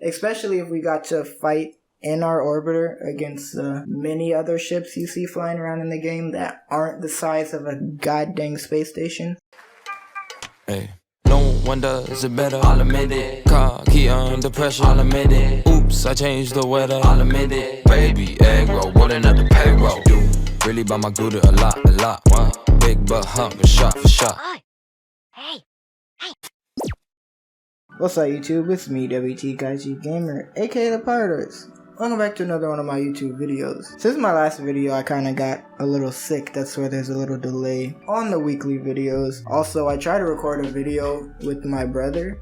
especially if we got to fight in our orbiter against many other ships you see flying around in the game that aren't the size of a goddamn space station. Hey, no one does it better, I'll admit it. Car key under pressure, I'll admit it. Oops, I changed the weather, I'll admit it. Baby, egg roll, rolling up the payroll. Do really buy my good a lot. What? Big butt hump, shot for shot. Hey. What's up, YouTube? It's me, TWC Gamer, aka the Pirates. Welcome back to another one of my YouTube videos. Since my last video, I kinda got a little sick. That's why there's a little delay on the weekly videos. Also, I tried to record a video with my brother,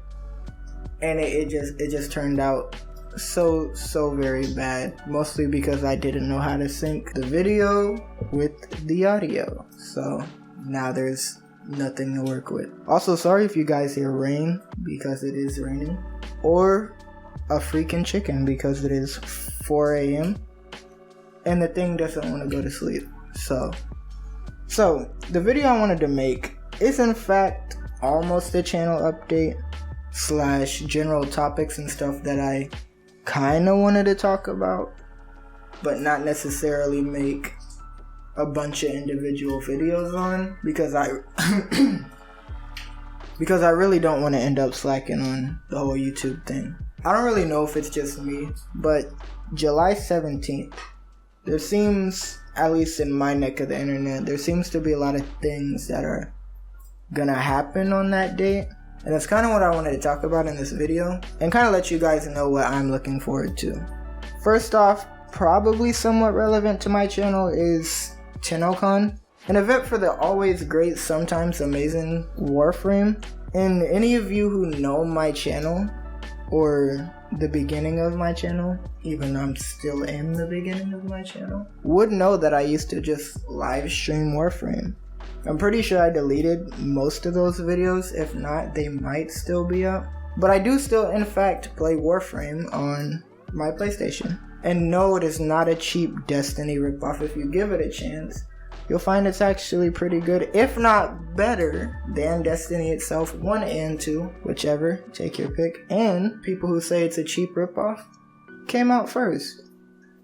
and it just turned out so very bad. Mostly because I didn't know how to sync the video with the audio. So now there's nothing to work with. Also, sorry if you guys hear rain, because it is raining, or a freaking chicken because it is 4 a.m. and the thing doesn't want to go to sleep. So the video I wanted to make is in fact almost a channel update / general topics and stuff that I kind of wanted to talk about, but not necessarily make a bunch of individual videos on, because I really don't want to end up slacking on the whole YouTube thing. I don't really know if it's just me, but July 17th, there seems, at least in my neck of the internet, there seems to be a lot of things that are gonna happen on that date. And that's kind of what I wanted to talk about in this video, and kind of let you guys know what I'm looking forward to. First off, probably somewhat relevant to my channel is Tennocon, an event for the always great, sometimes amazing Warframe. And any of you who know my channel, or the beginning of my channel, even though I'm still in the beginning of my channel, would know that I used to just live stream Warframe. I'm pretty sure I deleted most of those videos. If not, they might still be up. But I do still, in fact, play Warframe on my PlayStation. And no, it is not a cheap Destiny ripoff. If you give it a chance, you'll find it's actually pretty good, if not better than Destiny itself, 1 and 2, whichever, take your pick. And people who say it's a cheap ripoff came out first.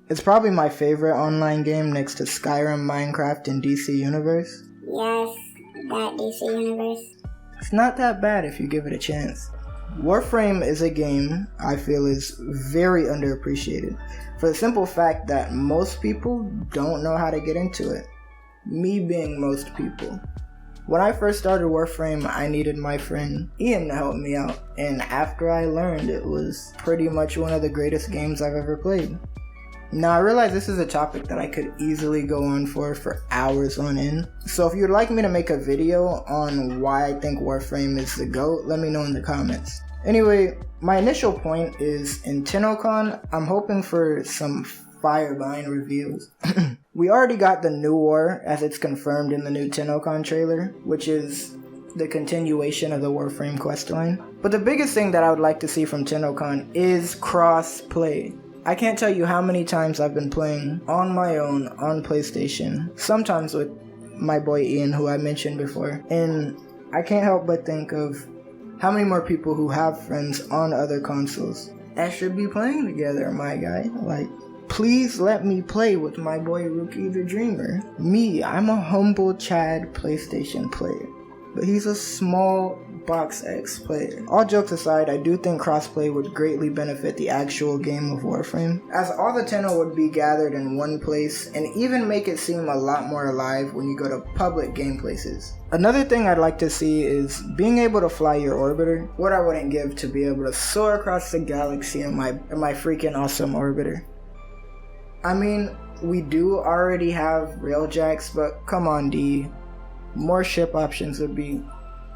It's probably my favorite online game next to Skyrim, Minecraft, and DC Universe. Yes, that DC Universe. It's not that bad if you give it a chance. Warframe is a game I feel is very underappreciated, for the simple fact that most people don't know how to get into it. Me being most people. When I first started Warframe, I needed my friend Ian to help me out, and after I learned, it was pretty much one of the greatest games I've ever played. Now I realize this is a topic that I could easily go on for hours on end, so if you'd like me to make a video on why I think Warframe is the GOAT, let me know in the comments. Anyway, my initial point is, in Tennocon, I'm hoping for some fire-buying reviews. We already got the new war, as it's confirmed in the new Tennocon trailer, which is the continuation of the Warframe questline. But the biggest thing that I would like to see from Tennocon is cross-play. I can't tell you how many times I've been playing on my own on PlayStation, sometimes with my boy Ian, who I mentioned before, and I can't help but think of how many more people who have friends on other consoles that should be playing together, my guy. Like, please let me play with my boy RukiTheDreamer. Me, I'm a humble Chad PlayStation player, but he's a small Box X player. All jokes aside, I do think crossplay would greatly benefit the actual game of Warframe, as all the Tenno would be gathered in one place, and even make it seem a lot more alive when you go to public game places. Another thing I'd like to see is being able to fly your orbiter. What I wouldn't give to be able to soar across the galaxy in my freaking awesome orbiter. I mean, we do already have railjacks, but come on, D. More ship options would be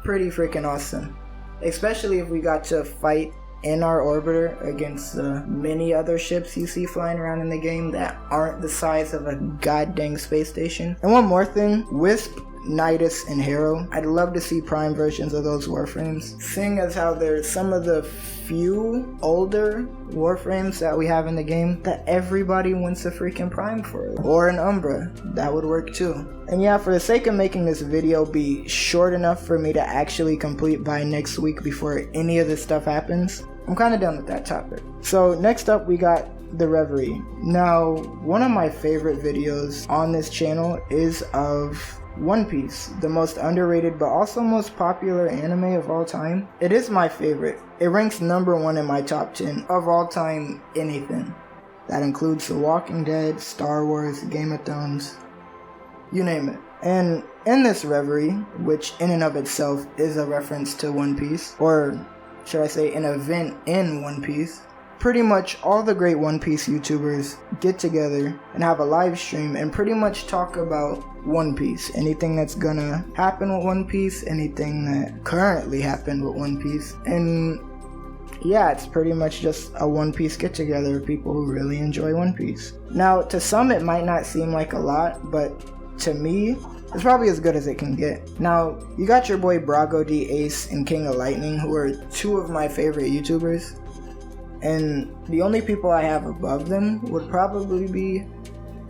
pretty freaking awesome. Especially if we got to fight in our orbiter against many other ships you see flying around in the game that aren't the size of a goddamn space station. And one more thing, Wisp, Nidus, and Hero. I'd love to see Prime versions of those Warframes, seeing as how there's some of the few older Warframes that we have in the game that everybody wants a freaking Prime for. Or an Umbra, that would work too. And yeah, for the sake of making this video be short enough for me to actually complete by next week before any of this stuff happens, I'm kind of done with that topic. So next up we got the Reverie. Now, one of my favorite videos on this channel is of One Piece, the most underrated but also most popular anime of all time. It is my favorite. It ranks number 1 in my top 10 of all time anything. That includes The Walking Dead, Star Wars, Game of Thrones, you name it. And in this Reverie, which in and of itself is a reference to One Piece, or should I say an event in One Piece, pretty much all the great One Piece YouTubers get together and have a live stream and pretty much talk about One Piece. Anything that's gonna happen with One Piece, anything that currently happened with One Piece. And yeah, it's pretty much just a One Piece get together of people who really enjoy One Piece. Now, to some it might not seem like a lot, but to me, it's probably as good as it can get. Now, you got your boy Brago D Ace and King of Lightning, who are 2 of my favorite YouTubers. And the only people I have above them would probably be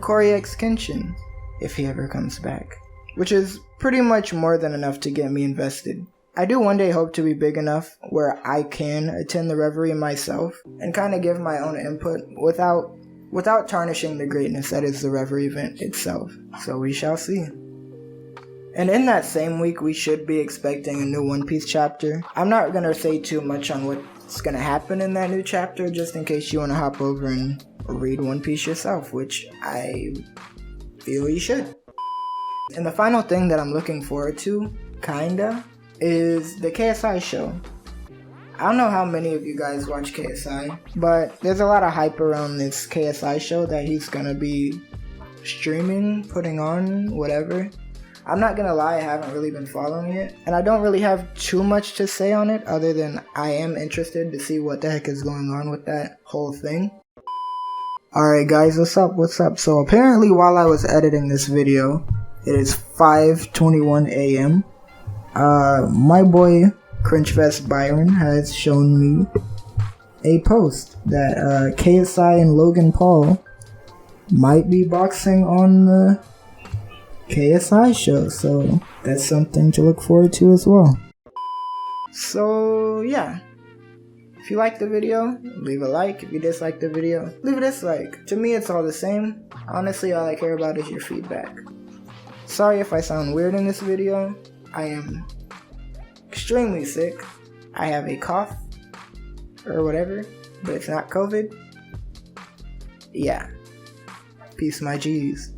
Corey X Kenshin, if he ever comes back. Which is pretty much more than enough to get me invested. I do one day hope to be big enough where I can attend the Reverie myself and kind of give my own input without tarnishing the greatness that is the Reverie event itself. So we shall see. And in that same week, we should be expecting a new One Piece chapter. I'm not going to say too much on what's going to happen in that new chapter, just in case you want to hop over and read One Piece yourself, which I feel you should. And the final thing that I'm looking forward to, kinda, is the KSI show. I don't know how many of you guys watch KSI, but there's a lot of hype around this KSI show that he's going to be streaming, putting on, whatever. I'm not gonna lie, I haven't really been following it, and I don't really have too much to say on it other than I am interested to see what the heck is going on with that whole thing. Alright guys, what's up? So apparently while I was editing this video, it is 5:21 a.m. My boy CringefestByron has shown me a post that KSI and Logan Paul might be boxing on the KSI show, so that's something to look forward to as well. So yeah, if you liked the video, leave a like. If you disliked the video, leave a dislike. To me, it's all the same. Honestly, all I care about is your feedback. Sorry if I sound weird in this video. I am extremely sick. I have a cough or whatever, but it's not COVID. Yeah. Peace, my G's.